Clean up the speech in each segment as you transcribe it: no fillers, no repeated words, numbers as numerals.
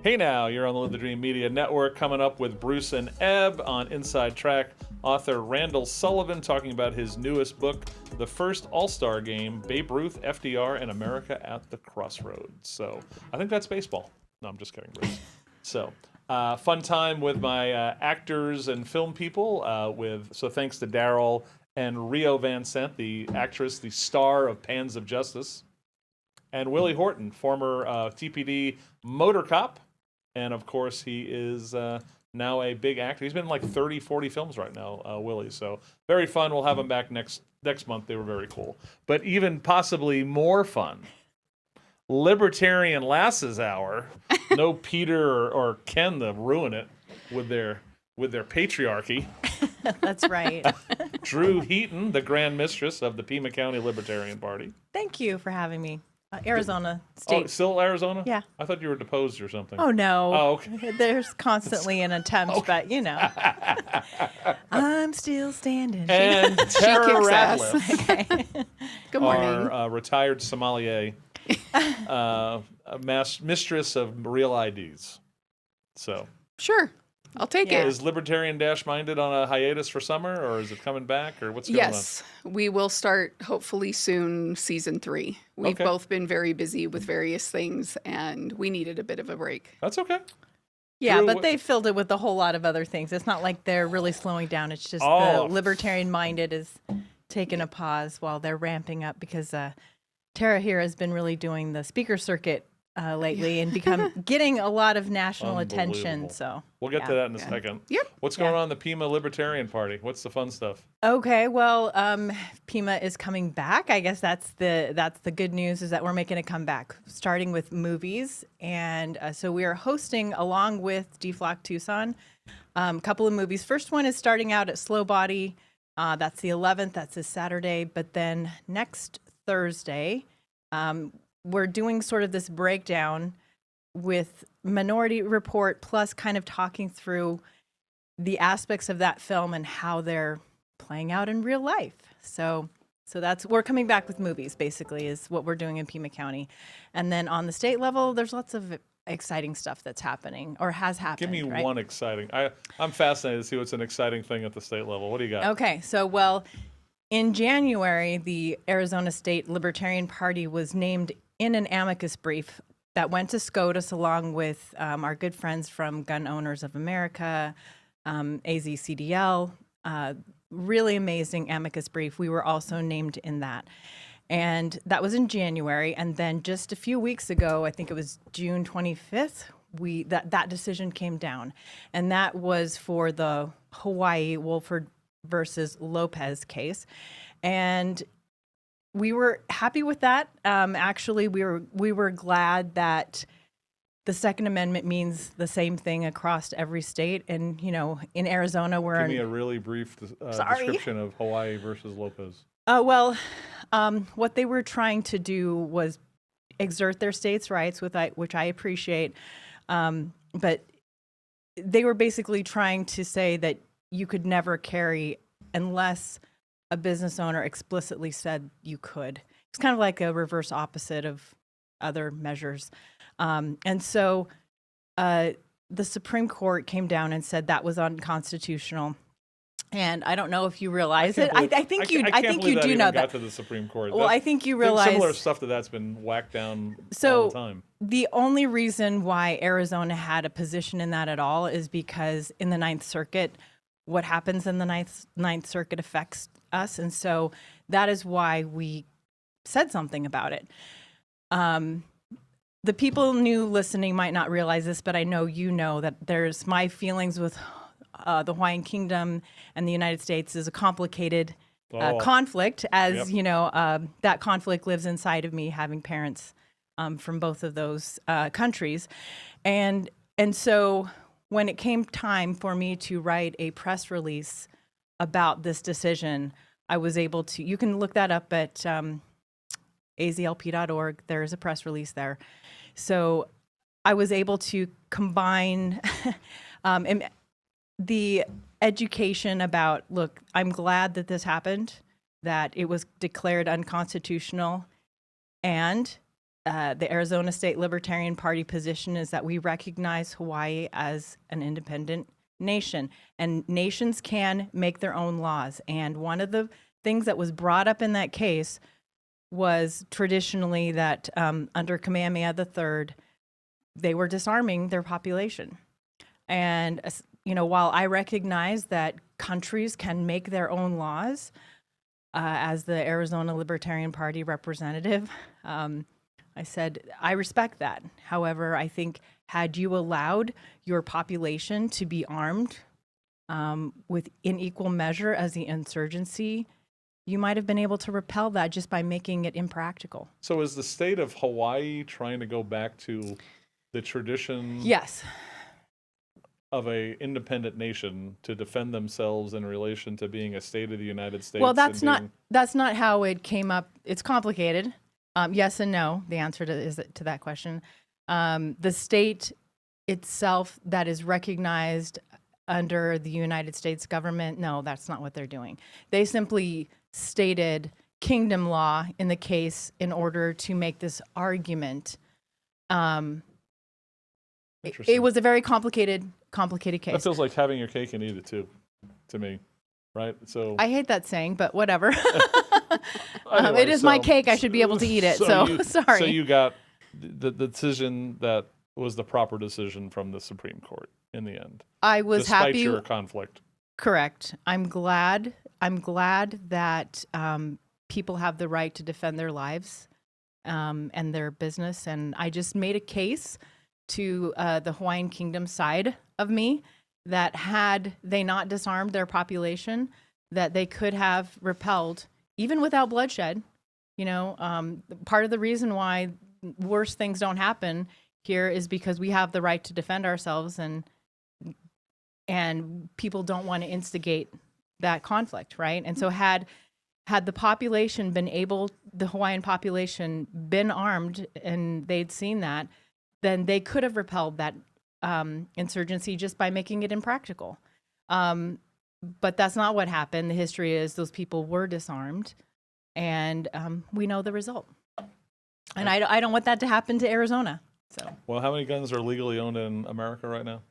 Hey now, you're on the Live the Dream Media Network, coming up with Bruce and Ebb on Inside Track. Author Randall Sullivan talking about his newest book, The First All-Star Game, Babe Ruth, FDR, and America at the Crossroads. So I think that's baseball. No, I'm just kidding, Bruce. So fun time with my actors and film people. So thanks to Daryl and Rio Van Sant, the actress, the star of Pans of Justice, and Willie Horton, former TPD motor cop. And, of course, he is now a big actor. He's been in like 30, 40 films right now, Willie. So very fun. We'll have him back next month. They were very cool. But even possibly more fun, Libertarian Lasses Hour. No Peter or Ken to ruin it with their patriarchy. That's right. Drew Heaton, the Grand Mistress of the Pima County Libertarian Party. Thank you for having me. Arizona State. Oh, still Arizona? Yeah. I thought you were deposed or something. Oh, no. Oh, okay. There's constantly an attempt, but, you know. I'm still standing. And Terra Radlilff, Okay. Good morning. our retired sommelier, mistress of real IDs. So, Sure. I'll take Yeah. it. is Libertarian-Minded on a hiatus for summer, or is it coming back, or what's going Yes, we will start hopefully soon season 3. We've Okay. both been very busy with various things, and we needed a bit of a break. on? That's okay. Yeah, Drew, but they filled it with a whole lot of other things. It's not like they're really slowing down. It's just Oh. the Libertarian-Minded is taking a pause while they're ramping up because Tara here has been really doing the speaker circuit lately and getting a lot of national attention. Unbelievable. So We'll get to yeah. that in a second. Yep. What's going on in the Pima Libertarian Party? What's the fun stuff? Okay, well, Pima is coming back. I guess that's the good news is that we're making a comeback, starting with movies, and so we are hosting along with DFLOC Tucson a couple of movies. First one is starting out at Slow Body. That's the 11th. That's this Saturday. But then next Thursday, we're doing sort of this breakdown with Minority Report plus kind of talking through the aspects of that film and how they're playing out in real life. So we're coming back with movies, basically, is what we're doing in Pima County. And then on the state level, there's lots of exciting stuff that's happening or has happened. Give me right? one exciting. I'm fascinated to see what's an exciting thing at the state level. What do you got? Okay, so well, in January, the Arizona State Libertarian Party was named in an amicus brief that went to SCOTUS along with our good friends from Gun Owners of America, AZCDL. Really amazing amicus brief. We were also named in that. And that was in January. And then just a few weeks ago, I think it was June 25th, that decision came down. And that was for the Hawaii Wolford versus Lopez case. And we were happy with that. Actually, we were glad that the Second Amendment means the same thing across every state. And, you know, in Arizona, we're Give me a really brief description of Hawaii versus Lopez. Well, what they were trying to do was exert their states' rights, which I appreciate. But they were basically trying to say that you could never carry unless a business owner explicitly said you could. It's kind of like a reverse opposite of other measures. And so the Supreme Court came down and said that was unconstitutional. And I don't know if you realize it. I think you do know that. Got to the Supreme Court. Well, I think you realize similar stuff that's been whacked down all the time. The only reason why Arizona had a position in that at all is because in the Ninth Circuit, what happens in the Ninth Circuit affects us, and so that is why we said something about it. The people new listening might not realize this, but I know you know that there's my feelings with the Hawaiian Kingdom and the United States is a complicated conflict, as Yep. you know, that conflict lives inside of me, having parents from both of those countries. And so when it came time for me to write a press release about this decision, I was able to, you can look that up at azlp.org. There is a press release there. So I was able to combine the education about, look, I'm glad that this happened, that it was declared unconstitutional, and the Arizona State Libertarian Party position is that we recognize Hawaii as an independent nation, and nations can make their own laws. And one of the things that was brought up in that case was traditionally that under Kamehameha III, they were disarming their population. And, while I recognize that countries can make their own laws, as the Arizona Libertarian Party representative, I said, I respect that. However, I think had you allowed your population to be armed in equal measure as the insurgency, you might have been able to repel that just by making it impractical. So is the state of Hawaii trying to go back to the tradition Yes. of a independent nation to defend themselves in relation to being a state of the United States? Well, that's not how it came up. It's complicated. Yes and no. The answer to that question. The state itself that is recognized under the United States government, no, that's not what they're doing. They simply stated kingdom law in the case in order to make this argument. It was a very complicated case. That feels like having your cake and eat it too, to me, right? So I hate that saying, but whatever. Anyway, it is my cake. I should be able to eat it. So sorry. So you got the decision that was the proper decision from the Supreme Court in the end. I was despite happy. Your conflict. Correct. I'm glad that people have the right to defend their lives and their business. And I just made a case to the Hawaiian Kingdom side of me that had they not disarmed their population, that they could have repelled, even without bloodshed. Part of the reason why worse things don't happen here is because we have the right to defend ourselves, and people don't want to instigate that conflict, right? And so had the population the Hawaiian population been armed and they'd seen that, then they could have repelled that insurgency just by making it impractical. But that's not what happened. The history is those people were disarmed, and we know the result. And I don't want that to happen to Arizona. So. Well, how many guns are legally owned in America right now?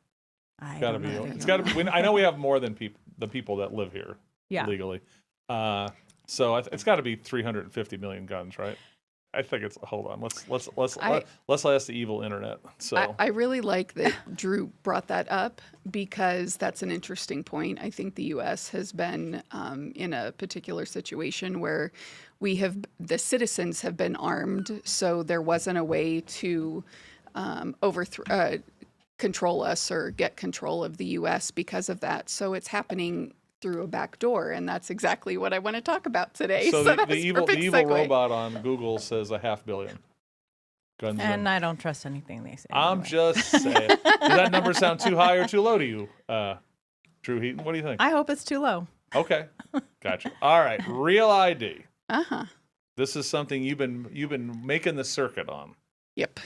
It's got to be. It's got to be. I know we have more than the people that live here legally. So it's got to be 350 million guns, right? I think it's. Hold on. Let's ask the evil internet. So I really like that Drew brought that up, because that's an interesting point. I think the U.S. has been in a particular situation where the citizens have been armed, so there wasn't a way to control us or get control of the U.S. because of that. So it's happening through a back door, and that's exactly what I want to talk about today. So the evil segue. robot on Google says 500 million guns. And I don't trust anything they say. I'm just saying. Does that number sound too high or too low to you, Drew Heaton? What do you think? I hope it's too low. Okay, gotcha. All right, Real ID. Uh-huh. This is something you've been making the circuit on. Yep.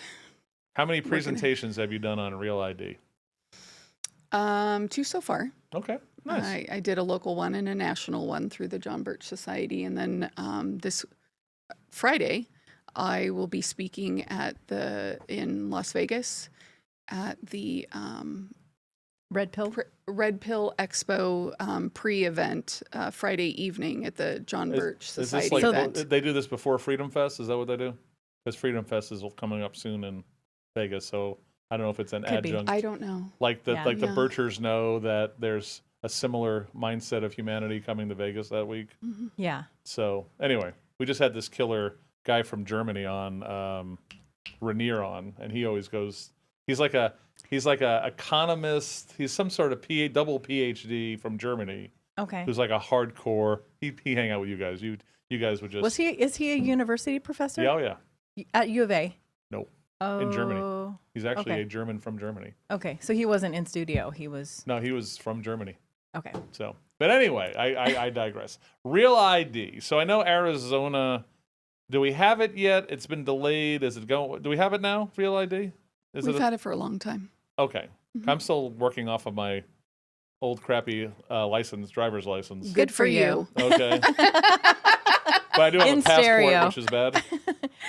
How many presentations have you done on Real ID? 2 so far. Okay, nice. I did a local one and a national one through the John Birch Society, and then this Friday I will be speaking in Las Vegas at the Red Pill Expo pre-event Friday evening at the John Birch Society is this like, event. They do this before Freedom Fest? Is that what they do? Because Freedom Fest is coming up soon in Vegas, so I don't know if it's an adjunct. I don't know. Like the Birchers know that there's a similar mindset of humanity coming to Vegas that week. Mm-hmm. Yeah. So anyway, we just had this killer guy from Germany on, Rainier on, and he always goes. He's like a economist. He's some sort of double PhD from Germany. Okay. Who's like a hardcore. He hang out with you guys. You guys would just. Is he a university professor? Yeah, oh yeah. At U of A? No. Oh. In Germany. He's actually a German from Germany. Okay, so he wasn't in studio. He was. No, he was from Germany. Okay. So, but anyway, I digress. Real ID. So I know Arizona. Do we have it yet? It's been delayed. Is it going? Do we have it now? Real ID? We've had it for a long time. Okay. Mm-hmm. I'm still working off of my old crappy driver's license. Good for you. Okay. But I do have a passport, which is bad.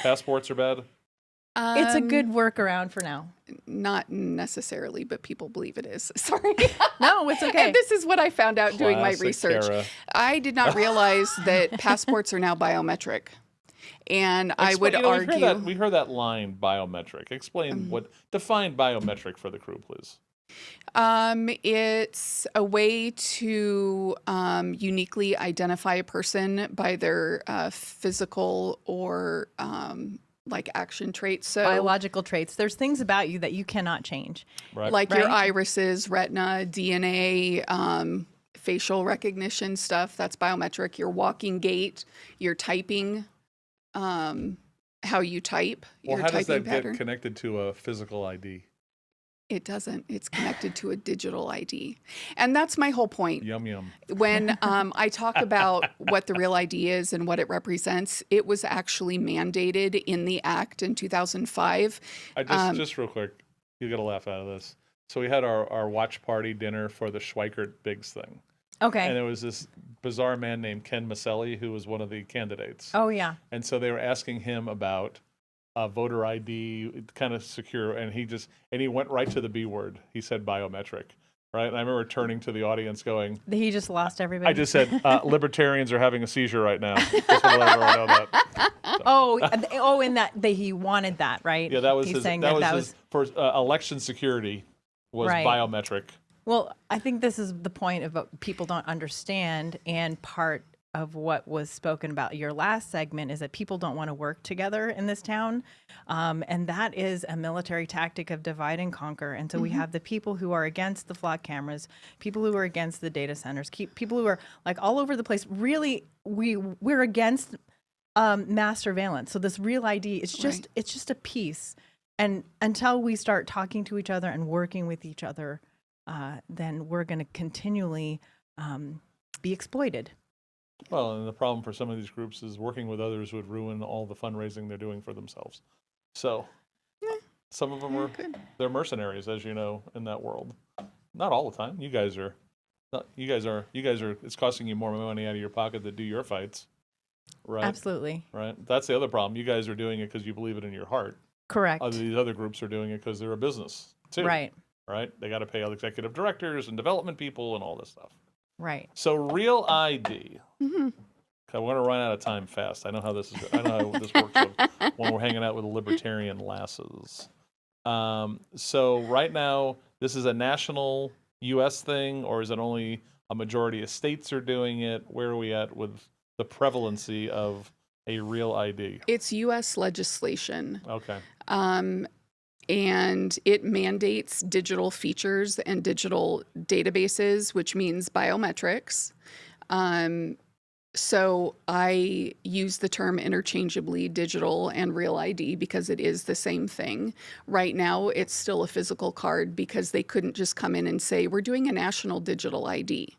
Passports are bad. It's a good workaround for now. Not necessarily, but people believe it is. Sorry. No, it's okay. And this is what I found out doing my Classic research. Terra. I did not realize that passports are now biometric. And I would argue... We heard that line, biometric. Explain define biometric for the crew, please. It's a way to uniquely identify a person by their physical or like action traits. So Biological traits. There's things about you that you cannot change. Right. like your Right? irises, retina, DNA, facial recognition stuff, that's biometric. Your walking gait, your typing, how you type, Well, your how does typing that pattern. get connected to a physical ID? It doesn't. It's connected to a digital ID. And that's my whole point. Yum yum. When I talk about what the Real ID is and what it represents, it was actually mandated in the Act in 2005. Just real quick, you get a laugh out of this. So we had our watch party dinner for the Schweikert Biggs thing. Okay. And there was this bizarre man named Ken Maselli who was one of the candidates. Oh, yeah. And so they were asking him about voter ID, kind of secure, and he went right to the B word. He said biometric, right? And I remember turning to the audience going, He just lost everybody. I just said, libertarians are having a seizure right now. Just want to let everyone know that. In that he wanted that, right? Yeah, that was He's his, saying that was his, for election security was Right. biometric. Well, I think this is the point of what people don't understand, and part of what was spoken about your last segment is that people don't want to work together in this town, and that is a military tactic of divide and conquer. And so we have the people who are against the flock cameras, people who are against the data centers, people who are like all over the place. Really, we're against mass surveillance. So this Real ID is just it's just a piece, and until we start talking to each other and working with each other, then we're going to continually be exploited. Well, and the problem for some of these groups is working with others would ruin all the fundraising they're doing for themselves. So some of them they're mercenaries, as you know, in that world. Not all the time. You guys are, it's costing you more money out of your pocket to do your fights. Right. Absolutely. Right. That's the other problem. You guys are doing it because you believe it in your heart. Correct. These other groups are doing it because they're a business too. Right. Right. They got to pay all the executive directors and development people and all this stuff. Right. So Real ID. Okay, we're going to run out of time fast. I know how this is. I know how this works when we're hanging out with libertarian lasses. So right now, this is a national U.S. thing, or is it only a majority of states are doing it? Where are we at with the prevalency of a Real ID? It's U.S. legislation. Okay. And it mandates digital features and digital databases, which means biometrics. So I use the term interchangeably, digital and Real ID, because it is the same thing. Right now, it's still a physical card because they couldn't just come in and say, we're doing a national digital ID.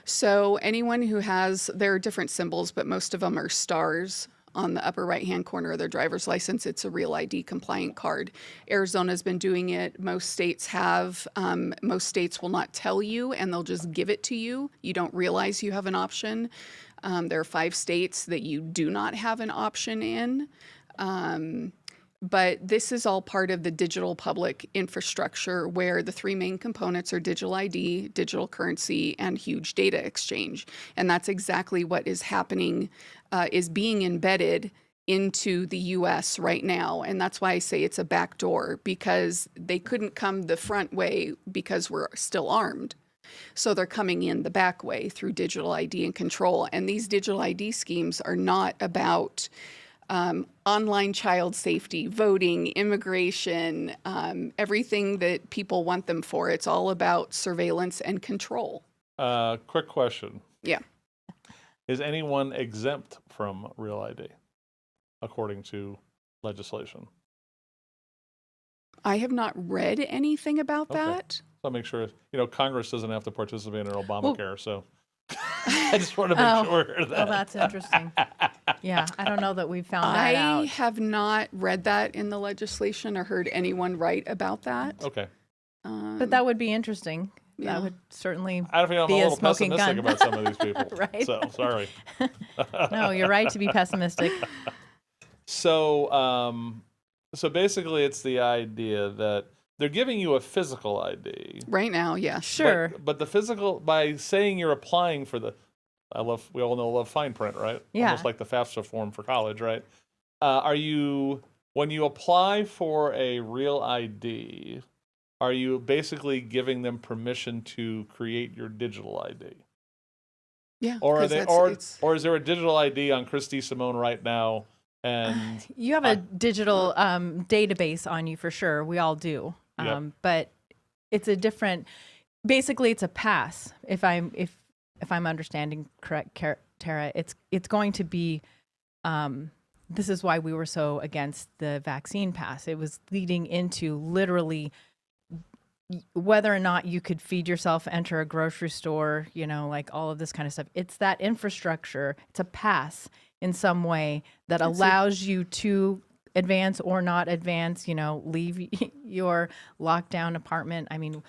So anyone who has, there are different symbols, but most of them are stars on the upper right-hand corner of their driver's license. It's a Real ID compliant card. Arizona's been doing it. Most states have. Most states will not tell you, and they'll just give it to you. You don't realize you have an option. There are 5 states that you do not have an option in. But this is all part of the digital public infrastructure where the 3 main components are digital ID, digital currency, and huge data exchange. And that's exactly what is happening, is being embedded into the US right now. And that's why I say it's a backdoor, because they couldn't come the front way because we're still armed. So they're coming in the back way through digital ID and control. And these digital ID schemes are not about online child safety, voting, immigration, everything that people want them for. It's all about surveillance and control. Quick question. Yeah. Is anyone exempt from Real ID, according to legislation? I have not read anything about Okay. that. So I'll make sure, Congress doesn't have to participate in Obamacare, so I just want to make sure that. Well, that's interesting. Yeah, I don't know that we found that out. I have not read that in the legislation or heard anyone write about that. Okay. But that would be interesting. Yeah. That would certainly I don't think I'm be a a little smoking pessimistic gun. about some of these people. Right. So, sorry. No, you're right to be pessimistic. So So basically, it's the idea that they're giving you a physical ID. Right now, yes. Sure. But the physical, by saying you're applying for the, we all know love fine print, right? Yeah. Almost like the FAFSA form for college, right? When you apply for a real ID, are you basically giving them permission to create your digital ID? Yeah. Or are 'cause they, or is there a digital ID on Chris DeSimone right now? And You have a digital database on you for sure. We all do. Yep. But it's a different. Basically, it's a pass. If I'm understanding correct, Tara, it's going to be. This is why we were so against the vaccine pass. It was leading into literally whether or not you could feed yourself, enter a grocery store, like all of this kind of stuff. It's that infrastructure. It's a pass in some way that allows you to advance or not advance, leave your lockdown apartment. I mean,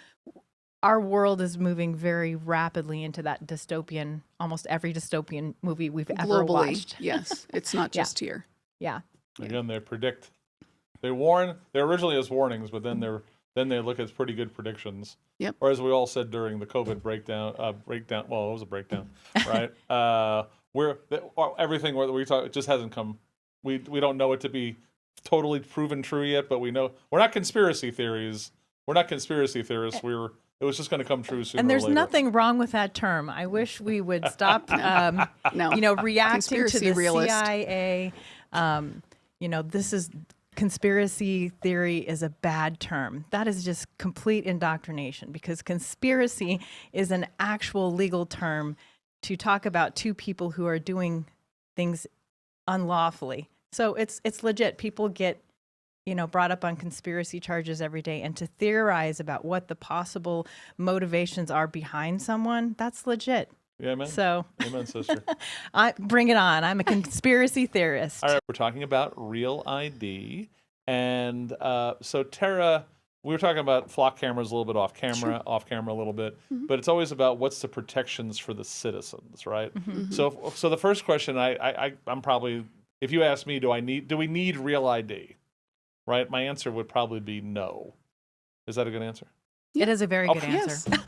our world is moving very rapidly into that dystopian, almost every dystopian movie we've ever globally, watched. yes. It's not just here. Yeah. again, they predict. They warn. They're originally as warnings, but then they look as pretty good predictions. Yep. Or as we all said during the COVID breakdown. Well, it was a breakdown, right? Everything we talk, it just hasn't come. We don't know it to be totally proven true yet, but we know we're not conspiracy theories. We're not conspiracy theorists. It was just going to come true sooner And there's or later. nothing wrong with that term. I wish we would stop, No. reacting to Conspiracy the realist. CIA. This is conspiracy theory is a bad term. That is just complete indoctrination because conspiracy is an actual legal term to talk about two people who are doing things unlawfully. So it's legit. People get brought up on conspiracy charges every day, and to theorize about what the possible motivations are behind someone, that's legit. Yeah, amen. So, Amen, sister. bring it on. I'm a conspiracy theorist. All right, we're talking about real ID, and so Terra, we were talking about flock cameras a little bit off camera a little bit, but it's always about what's the protections for the citizens, right? Mm-hmm. So the first question, I'm probably, if you ask me, do we need real ID? Right, my answer would probably be no. Is that a good answer? It is a very good yes. answer.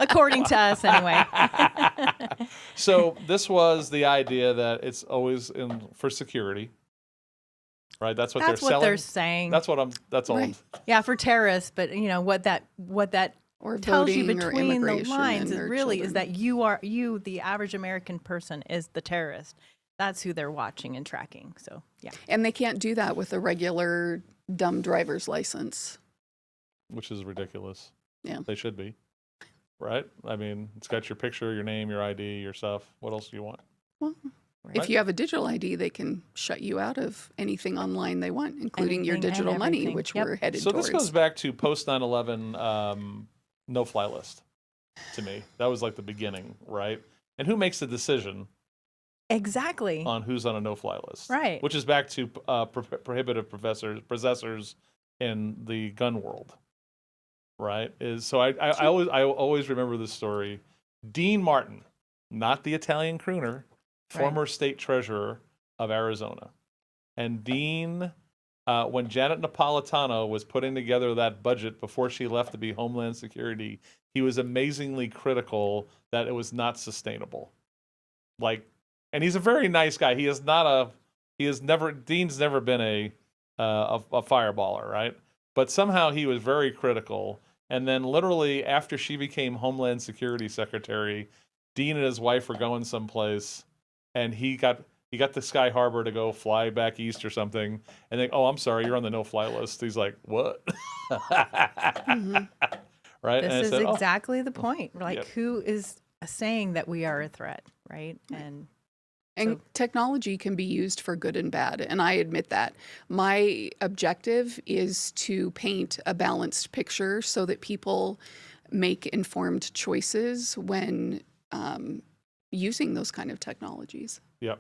According to us, anyway. So this was the idea that it's always for security, right? That's what That's they're what selling. they're saying. That's all. Right. Yeah, for terrorists, but what that Or tells you voting or between the immigration lines is or really is children. that you, the average American person, is the terrorist. That's who they're watching and tracking. So yeah. And they can't do that with a regular dumb driver's license. Which is ridiculous. Yeah. They should be, right? I mean, it's got your picture, your name, your ID, your stuff. What else do you want? Well, Right? if you have a digital ID, they can shut you out of anything online they want, including your Anything and digital money, everything. which Yep. we're headed So towards. this goes back to post 9/11 no-fly list to me. That was like the beginning, right? And who makes the decision Exactly. on who's on a no-fly list? Right. Which is back to prohibitive possessors in the gun world, right? I always remember this story. Dean Martin, not the Italian crooner, former state treasurer of Arizona, and Dean, when Janet Napolitano was putting together that budget before she left to be Homeland Security, he was amazingly critical that it was not sustainable. And he's a very nice guy. Dean's never been a fireballer, right? But somehow he was very critical. And then literally after she became Homeland Security Secretary, Dean and his wife were going someplace, and he got the Sky Harbor to go fly back east or something. And they, I'm sorry, you're on the no-fly list. He's like, what? Right? This And I is said, exactly the point. Yep. Who is saying that we are a threat, right? And technology can be used for good and bad, and I admit that. My objective is to paint a balanced picture so that people make informed choices when using those kind of technologies. Yep.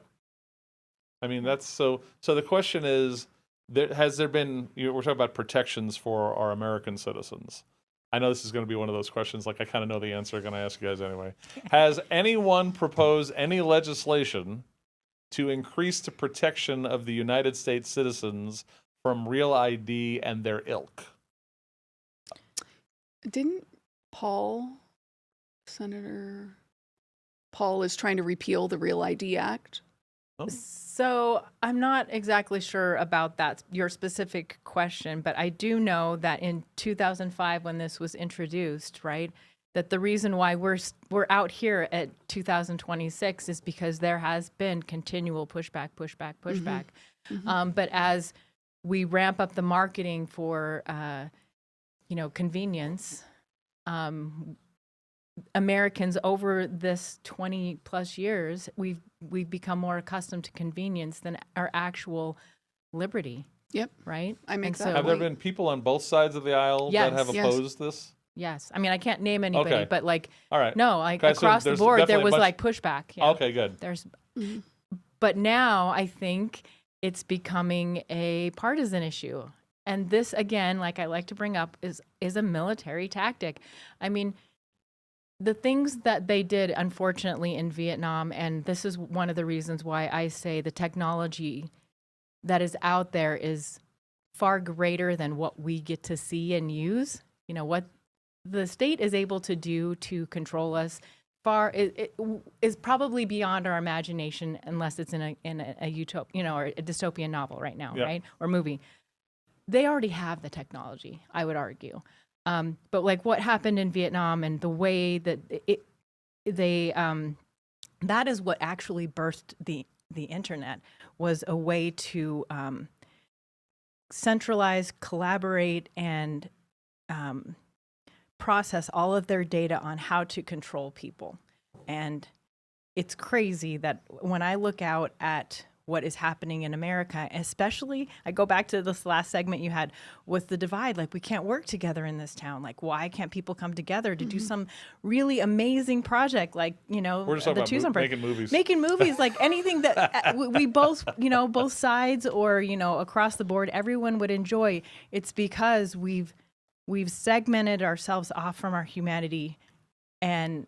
I mean, that's so the question is, has there been, we're talking about protections for our American citizens. I know this is going to be one of those questions, like I kind of know the answer, I'm going to ask you guys anyway. Has anyone proposed any legislation to increase the protection of the United States citizens from Real ID and their ilk. Didn't Senator Paul is trying to repeal the Real ID Act? Oh. So I'm not exactly sure about that, your specific question, but I do know that in 2005, when this was introduced, right, that the reason why we're out here at 2026 is because there has been continual pushback. But as we ramp up the marketing for, convenience, Americans over this 20 plus years, we've become more accustomed to convenience than our actual liberty. Yep. Right? I make that Have there been people on both sides of the aisle that have opposed this? Yes. I mean, I can't name anybody, Okay. but All right. no, like Okay, so across the there's board, there definitely a was bunch- like pushback. Yeah. Okay, good. But now I think it's becoming a partisan issue. And this, again, like I like to bring up, is a military tactic. I mean, the things that they did, unfortunately, in Vietnam, and this is one of the reasons why I say the technology that is out there is far greater than what we get to see and use. You know, what the state is able to do to control us it is probably beyond our imagination, unless it's in a utopia, or a dystopian novel right now, right? Or movie. They already have the technology, I would argue. But like what happened in Vietnam and the way that that is what actually birthed the internet, was a way to centralize, collaborate, and process all of their data on how to control people. And it's crazy that when I look out at what is happening in America, especially, I go back to this last segment you had with the divide, like we can't work together in this town. Like, why can't people come together to do some really amazing project? Like, We're just talking about making movies. Like anything that we both, both sides or, across the board, everyone would enjoy. It's because we've segmented ourselves off from our humanity, and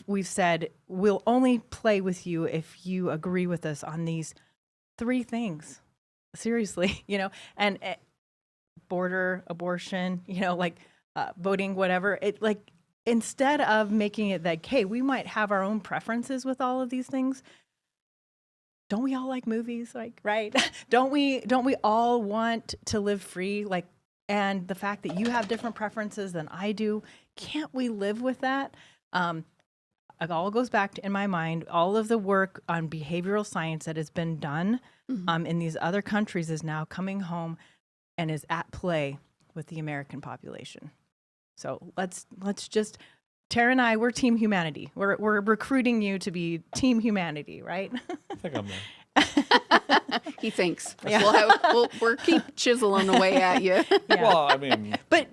we've said we'll only play with you if you agree with us on these 3 things. Seriously, and border, abortion, voting, whatever. It, like, instead of making it like, hey, we might have our own preferences with all of these things. Don't we all like movies? Like, right? Don't we all want to live free? Like, and the fact that you have different preferences than I do, can't we live with that? It all goes back to, in my mind, all of the work on behavioral science that has been done in these other countries is now coming home and is at play with the American population. So let's just, Tara and I, we're Team Humanity. We're recruiting you to be Team Humanity, right? I think I'm there. He thinks. Yeah. We'll keep chiseling away at you. Yeah. Well, I mean, But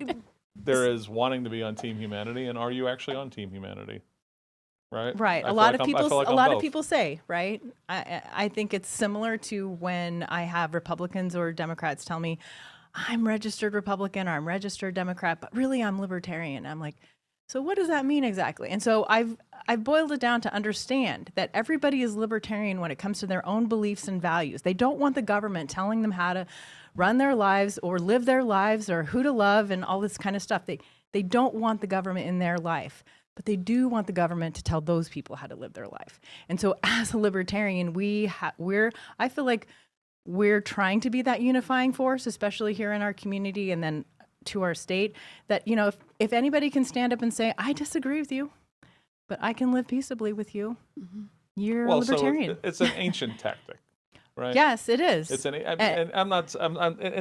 there is wanting to be on Team Humanity, and are you actually on Team Humanity? Right. Right. I A lot feel of like I'm- I people. feel like A I'm lot both. of people say, right. I think it's similar to when I have Republicans or Democrats tell me, I'm registered Republican or I'm registered Democrat, but really I'm Libertarian. I'm like, so what does that mean exactly? And so I've boiled it down to understand that everybody is Libertarian when it comes to their own beliefs and values. They don't want the government telling them how to run their lives or live their lives or who to love and all this kind of stuff. They don't want the government in their life, but they do want the government to tell those people how to live their life. And so as a Libertarian, I feel like we're trying to be that unifying force, especially here in our community and then to our state, that, if anybody can stand up and say, I disagree with you, but I can live peaceably with you, you're a Libertarian. So it's an ancient tactic, right? Yes, it is. It's and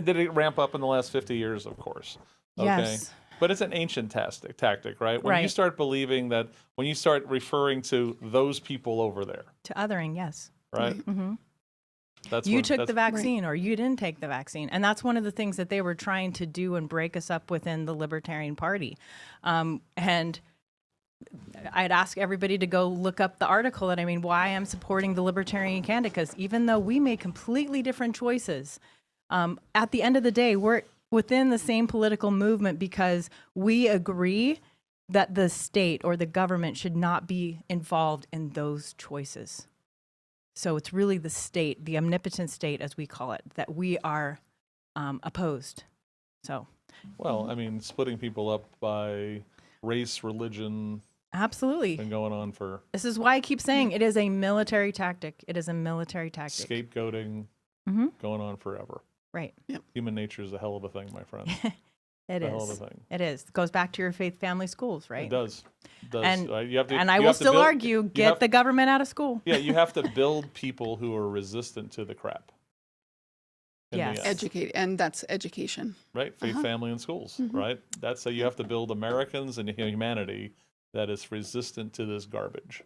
did it ramp up in the last 50 years? Of course. Okay. Yes. But it's an ancient tactic, right? When you Right. start believing that, when you start referring to those people over there, To othering, yes. right? Mm-hmm. That's You when- took that's- the vaccine or you didn't take the vaccine. And that's one of the things that they were trying to do and break us up within the Libertarian Party. And I'd ask everybody to go look up the article that, why I'm supporting the Libertarian candidate, because even though we make completely different choices, at the end of the day, we're within the same political movement because we agree that the state or the government should not be involved in those choices. So it's really the state, the omnipotent state, as we call it, that we are opposed. So. Well, I mean, splitting people up by race, religion, Absolutely. been going on for This is why I keep saying it is a military tactic. It is a military tactic. scapegoating, going on forever. Right. Human nature is a hell of a thing, my friend. It a hell of is. a thing. It is. It goes back to your faith, family, schools, right? It does. It does. And, you have to, and I you will have to still build- argue, you get have- the government out of school. Yeah, you have to build people who are resistant to the crap. In the Yes. end, Educate, and that's education. right? Faith, family, and schools, right? That's how you have to build Americans and humanity that is resistant to this garbage,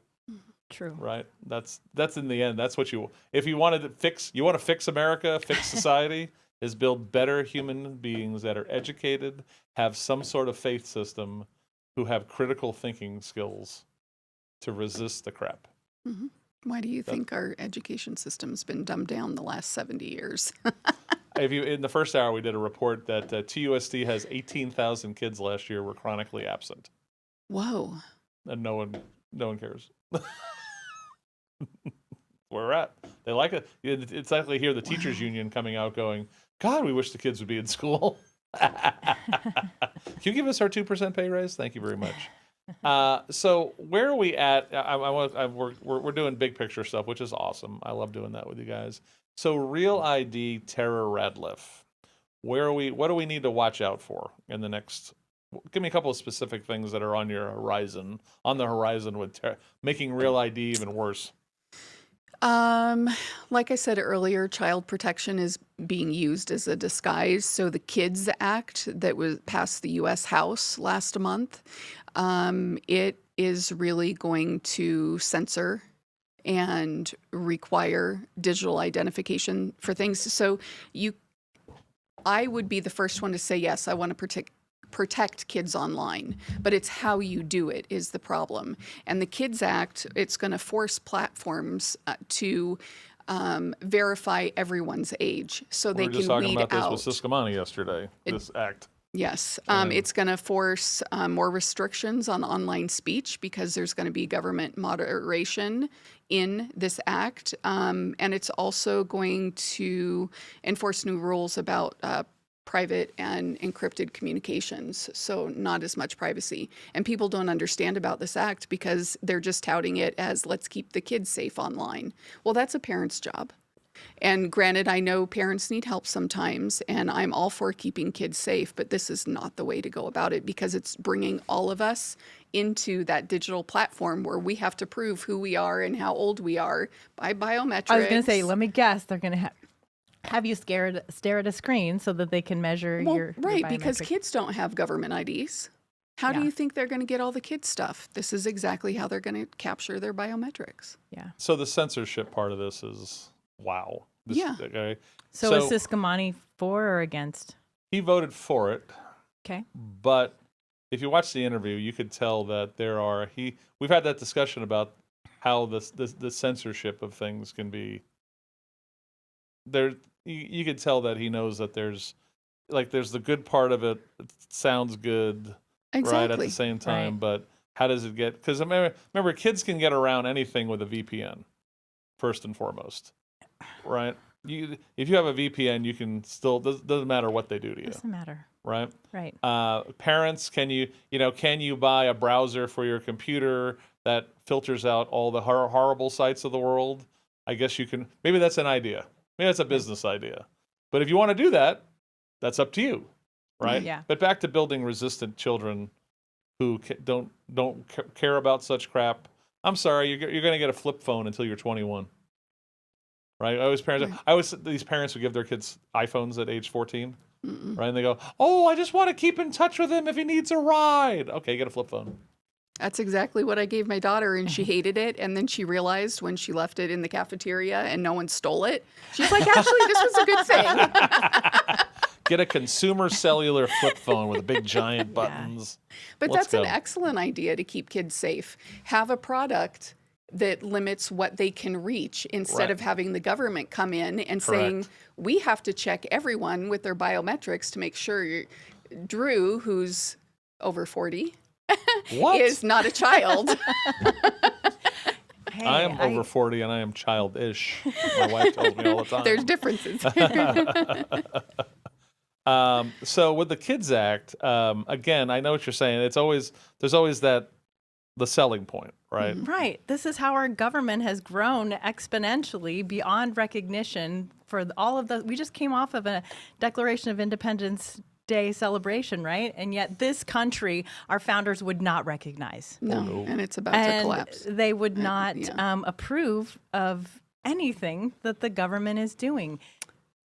True. right? That's in the end. That's what if you wanted to you want to fix America, fix society, is build better human beings that are educated, have some sort of faith system, who have critical thinking skills to resist the crap. Why do you think our education system's been dumbed down the last 70 years? In the first hour, we did a report that TUSD has 18,000 kids last year were chronically absent, Whoa. and no one cares. Where we're at. They like it. It's like they hear the teachers union coming out going, God, we wish the kids would be in school. Can you give us our 2% pay raise? Thank you very much. So where are we at? We're doing big picture stuff, which is awesome. I love doing that with you guys. So Real ID, Terra Radlilff. What do we need to watch out for in the next? Give me a couple of specific things that are on the horizon with making Real ID even worse. Like I said earlier, child protection is being used as a disguise. So the Kids Act that was passed the U.S. House last month, it is really going to censor and require digital identification for things. So I would be the first one to say, yes, I want to protect kids online, but it's how you do it is the problem. And the Kids Act, it's going to force platforms to verify everyone's age so they We were just can talking weed about out. this with DeSimone yesterday, this act. Yes, it's going to force more restrictions on online speech because there's going to be government moderation in this act. And it's also going to enforce new rules about private and encrypted communications, so not as much privacy. And people don't understand about this act because they're just touting it as let's keep the kids safe online. Well, that's a parent's job. And granted, I know parents need help sometimes, and I'm all for keeping kids safe, but this is not the way to go about it because it's bringing all of us into that digital platform where we have to prove who we are and how old we are by biometrics. I was going to say, let me guess, they're going to have you stare at a screen so that they can measure your right, because biometric. kids don't have government IDs. How do you think they're going to get all the kids' stuff? This is exactly how they're going to capture their biometrics. Yeah. So the censorship part of this is wow. Okay. So is DeSimone for or against? He voted for it. Okay. But if you watch the interview, you could tell that we've had that discussion about how the censorship of things can be there. You could tell that he knows that there's the good part of it. It sounds good, Exactly. right? At the same time, Right. but how does it get? Because remember, kids can get around anything with a VPN, first and foremost, right? If you have a VPN, you can still doesn't matter what they do to you, Doesn't matter. right? Right. Parents, can you buy a browser for your computer that filters out all the horrible sites of the world? I guess you can. Maybe that's an idea. Maybe that's a business idea. But if you want to do that, that's up to you, right? Yeah. But back to building resistant children who don't care about such crap. I'm sorry, you're going to get a flip phone until you're 21. Right? These parents would give their kids iPhones at age 14, right? And they go, "Oh, I just want to keep in touch with him if he needs a ride." Okay, get a flip phone. That's exactly what I gave my daughter, and she hated it. And then she realized when she left it in the cafeteria and no one stole it, she's like, actually, this was a good thing. Get a consumer cellular flip phone with big giant buttons. But Let's that's an go. excellent idea to keep kids safe. Have a product that limits what they can reach instead Right. of having the government come in and saying, we have to check everyone with their biometrics to make sure Drew, who's over 40, What? is not a child. Hey, I am over 40 and I am childish. My wife tells me all the time. There's differences. So with the Kids Act, again, I know what you're saying. There's always the selling point, right? Right. This is how our government has grown exponentially beyond recognition for all of the. We just came off of a Declaration of Independence Day celebration, right? And yet this country, our founders would not recognize. No, and it's about to collapse. They would not yeah. approve of anything that the government is doing.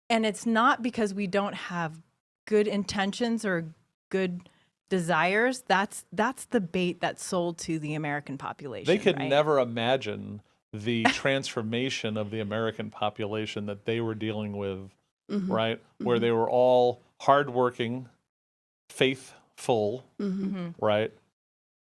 And it's not because we don't have good intentions or good desires. That's the bait that's sold to the American population. They could right? never imagine the transformation of the American population that they were dealing with, right? Where they were all hardworking, faithful, right?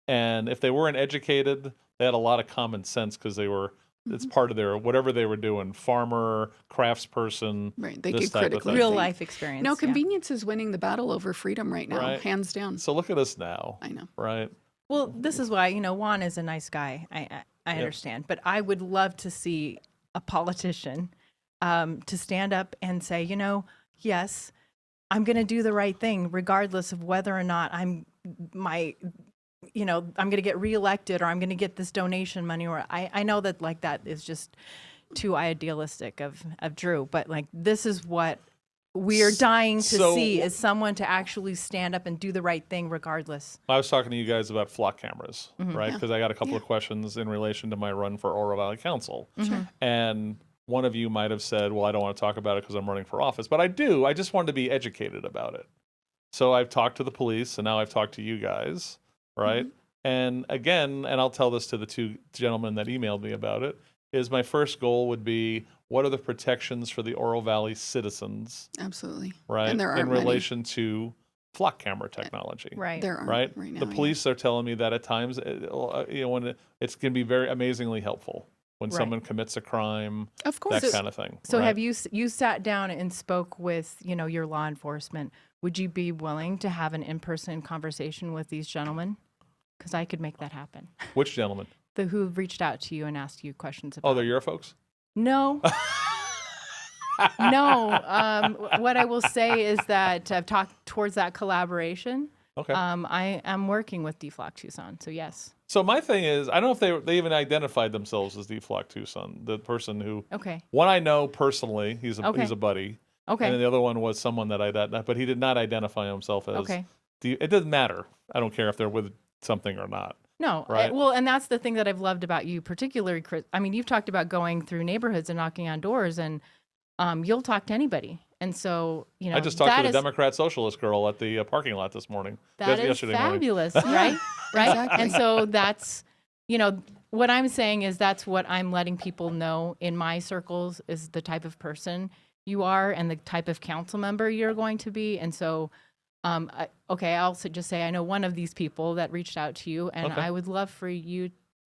And if they weren't educated, they had a lot of common sense because they were. It's part of their whatever they were doing, farmer, craftsperson, Right. They this could type of critically thing. real think. life experience. No, yeah. convenience is winning the battle over freedom right now, Right. hands down. So look at us now, I know. right? Well, this is why, Juan is a nice guy. I understand. But I would love to see a politician to stand up and say, yes, I'm going to do the right thing, regardless of whether or not I'm going to get reelected or I'm going to get this donation money. Or I know that like that is just too idealistic of Drew. But like this is what we are dying to see is someone to actually stand up and do the right thing regardless. I was talking to you guys about flock cameras, right? Because I got a couple of questions in relation to my run for Oro Valley Council. And one of you might have said, well, I don't want to talk about it because I'm running for office. But I do. I just wanted to be educated about it. So I've talked to the police, and now I've talked to you guys, right? And again, and I'll tell this to the two gentlemen that emailed me about it, is my first goal would be, what are the protections for the Oro Valley citizens, Absolutely. right, And there aren't in many. relation to flock camera technology? Right. There aren't Right? right now. The police are telling me that at times, when it's going to be very amazingly helpful when Right. someone commits a crime, Of course. that kind of thing. So right? have you sat down and spoke with, your law enforcement? Would you be willing to have an in-person conversation with these gentlemen? Because I could make that happen. Which gentleman? The who reached out to you and asked you questions about. Oh, they're your folks? No. No. What I will say is that I've talked towards that collaboration. Okay. I am working with DFLOC Tucson, so yes. So my thing is, I don't know if they even identified themselves as DFLOC Tucson, the person who, Okay. one I know personally, he's a Okay. buddy. Okay. And then the other one was someone that but he did not identify himself as. Okay. It doesn't matter. I don't care if they're with something or not. No. Right. Well, and that's the thing that I've loved about you, particularly, Chris. I mean, you've talked about going through neighborhoods and knocking on doors, and you'll talk to anybody. And so, I just talked to the is, Democrat Socialist girl at the parking lot this morning. that is yesterday morning. fabulous, right? Right. Exactly. And so that's, what I'm saying is that's what I'm letting people know in my circles is the type of person you are and the type of council member you're going to be. And so, I'll just say I know one of these people that reached out to you, and Okay. I would love for you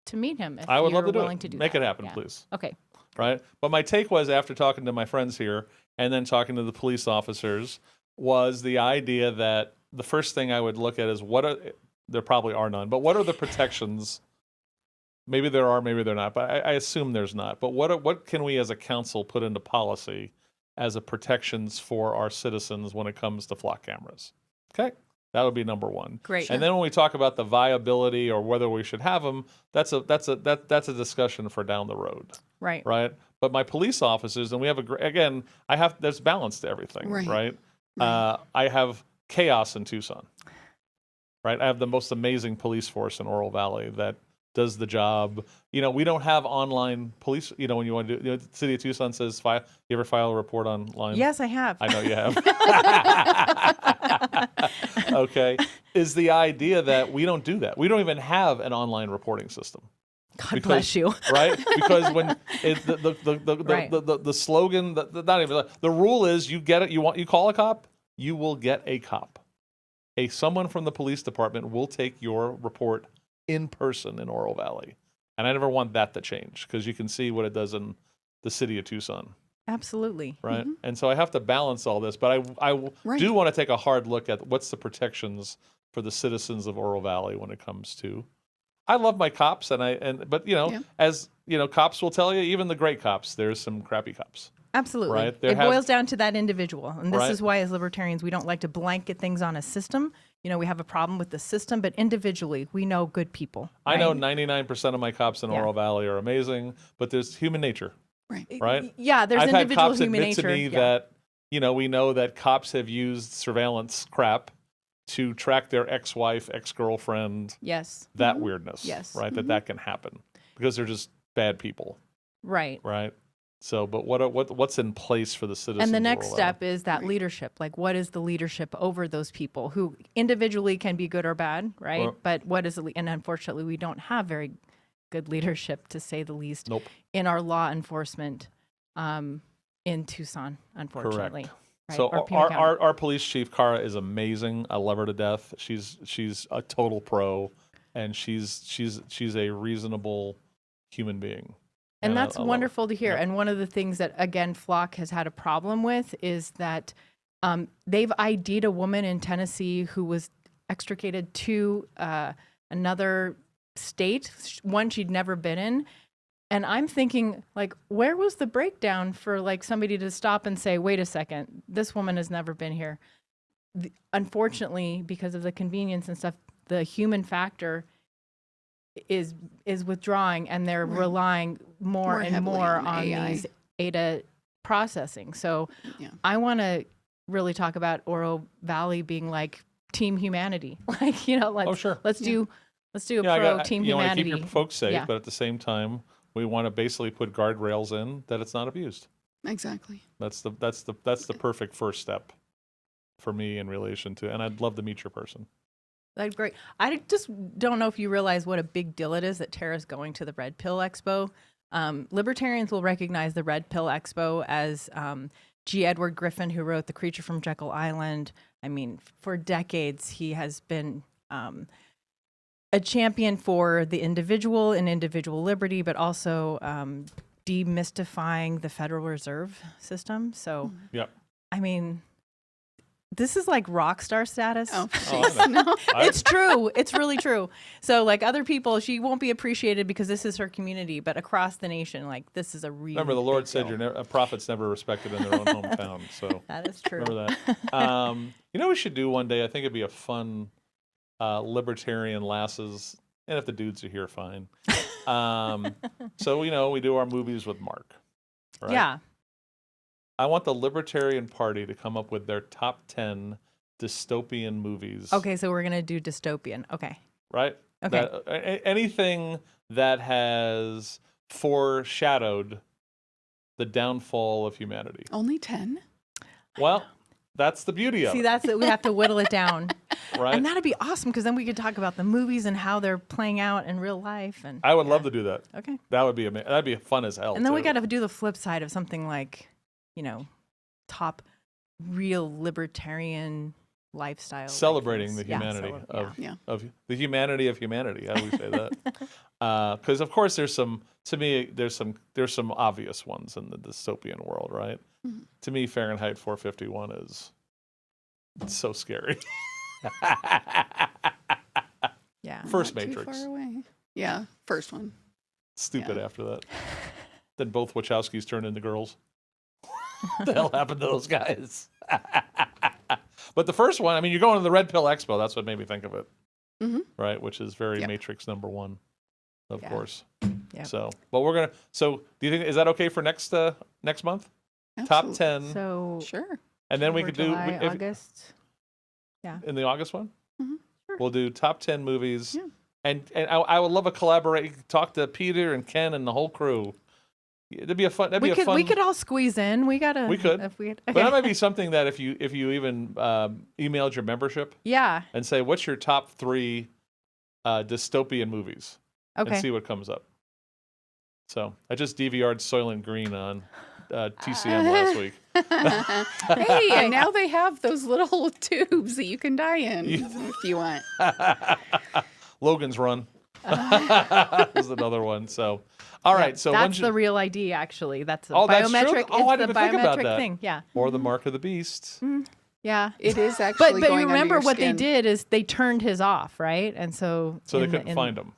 to meet him if I would you're love to do willing it. to do Make that. it happen, Yeah. please. Okay. Right? But my take was, after talking to my friends here and then talking to the police officers, was the idea that the first thing I would look at is there probably are none, but what are the protections? Maybe there are, maybe they're not, but I assume there's not. But what can we as a council put into policy as a protections for our citizens when it comes to flock cameras? Okay? That would be number one. Great. And then when we talk about the viability or whether we should have them, that's a discussion for down the road. Right. Right. But my police officers, and we have there's balance to everything. Right. I have chaos in Tucson. Right. I have the most amazing police force in Oro Valley that does the job. We don't have online police. When you want to do, the city of Tucson says, you ever file a report online? Yes, I have. I know you have. Okay. Is the idea that we don't do that. We don't even have an online reporting system. God bless you. Right? Because when Right. the slogan, not even the rule is, you get it. You call a cop, you will get a cop. Someone from the police department will take your report in person in Oro Valley, and I never want that to change because you can see what it does in the city of Tucson. Absolutely. Right? And so I have to balance all this, but I Right. do want to take a hard look at what's the protections for the citizens of Oro Valley when it comes to I love my cops, but Yeah. as cops will tell you, even the great cops, there's some crappy cops. Absolutely. Right? It boils down to that individual. And this Right. is why, as libertarians, we don't like to blanket things on a system. We have a problem with the system, but individually, we know good people. I know right? 99% of my cops in Yeah. Oro Valley are amazing, but there's human nature, Right. right? Yeah, there's I've had individual cops human admit nature. to me yeah. that, we know that cops have used surveillance crap to track their ex-wife, ex-girlfriend, Yes. that weirdness, Yes. right? That can happen because they're just bad people, Right. right? So, but what's in place for the citizens? And the of next Oro step Valley? is that leadership. Like, what is the leadership over those people who individually can be good or bad, right? Well- But what is and unfortunately, we don't have very good leadership, to say the least, Nope. in our law enforcement in Tucson, unfortunately. Correct. Right? So Or Pima County. our police chief Cara is amazing. I love her to death. She's a total pro, and she's a reasonable human being. And I that's love her. wonderful to hear. Yep. And one of the things that, again, Flock has had a problem with is that they've ID'd a woman in Tennessee who was extricated to another state, one she'd never been in. And I'm thinking, like, where was the breakdown for, like, somebody to stop and say, wait a second, this woman has never been here. Unfortunately, because of the convenience and stuff, the human factor is withdrawing, and they're relying more and heavily more on on AI. these ADA processing. So Yeah. I want to really talk about Oro Valley being like team humanity. Like, let's sure. let's do a Yeah, pro team you want to humanity. keep your folks safe, Yeah. but at the same time, we want to basically put guardrails in that it's not abused. Exactly. That's the perfect first step for me in relation to. And I'd love to meet your person. That's great. I just don't know if you realize what a big deal it is that Terra's going to the Red Pill Expo. Libertarians will recognize the Red Pill Expo as G. Edward Griffin, who wrote The Creature from Jekyll Island. I mean, for decades, he has been a champion for the individual and individual liberty, but also demystifying the Federal Reserve System. So, Yep. I mean, this is like rock star status. Oh, I know. no. It's true. It's really true. So, like, other people, she won't be appreciated because this is her community, but across the nation, like, this is a really Remember, the Lord big said deal. a prophet's never respected in their own hometown. So That is true. remember that. We should do one day. I think it'd be a fun libertarian lasses, and if the dudes are here, fine. So we do our movies with Mark. Right? Yeah. I want the Libertarian Party to come up with their top 10 dystopian movies. Okay, so we're going to do dystopian. Okay. Right? Okay. Anything that has foreshadowed the downfall of humanity. Only 10? Well, that's the beauty of See, it. that's it. We have to whittle it down. Right? And that'd be awesome because then we could talk about the movies and how they're playing out in real life. And I would love to do that. Okay. That would be amazing. That'd be fun as hell. And then we too. got to do the flip side of something like, top real libertarian lifestyle. celebrating the like this. humanity Yeah. of the humanity of humanity. How do we say that? Because of course there's some obvious ones in the dystopian world, right? Mm-hmm. To me, Fahrenheit 451 is so scary. Yeah. First Not Matrix, Too far away. Yeah, first one. stupid Yeah. after that. Then both Wachowskis turned into girls. What the hell happened to those guys? But the first one, I mean, you're going to the Red Pill Expo. That's what made me think of it, right? Which is very Yep. Matrix number one, of Yeah. course. Yep. So, but we're gonna. So, do you think is that okay for next month? Top Absolutely. 10, So Sure. and then we for could July, do August. in the August one. Sure. We'll do top 10 movies, Yeah. and I would love a collaborate. Talk to Peter and Ken and the whole crew. It'd be a fun. That'd be a fun. We could all squeeze in. We gotta. We could. If we, okay. But that might be something that if you even emailed your membership Yeah. and say what's your top 3 dystopian movies, and Okay. see what comes up. So I just DVR'd Soylent Green on TCM last week. Hey, and now they have those little tubes that you can die in if you want. Logan's Run is another one. So, all right. So that's the real ID. Actually, that's a that's true? biometric. Oh, I it's didn't the even think about biometric that. thing. Yeah. or the Mark of the Beast. Yeah. It is actually But going you under remember your what they skin. did is they turned his off, right? And so So they couldn't find him.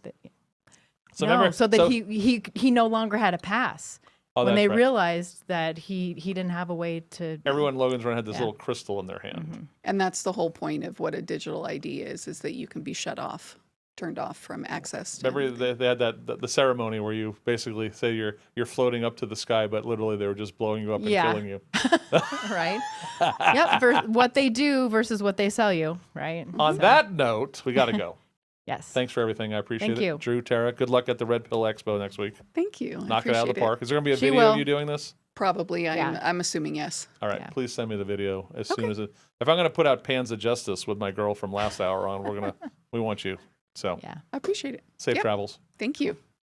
So no, remember, so that he no longer had a pass. Oh, when that's they right. realized that he didn't have a way to. Everyone in Logan's Run had this Yeah. little crystal in their hand. And that's the whole point of what a digital ID is that you can be turned off from access. To Remember they had the ceremony where you basically say you're floating up to the sky, but literally they were just blowing you up and Yeah. killing you. Right? Yep. What they do versus what they sell you, right? On that note, we got to go. Yes. Thanks for everything. I appreciate Thank it. you. Drew, Tara, good luck at the Red Pill Expo next week. Thank you. Knock it out of the park. Is there going to be a She video of will. you doing this? Probably. Yeah. I'm assuming yes. All right. Yeah. Please send me the video as soon as it. If I'm going to put out Pans of Justice with my girl from last hour on, we want you. So Yeah. I appreciate it. safe Yep. travels. Thank you.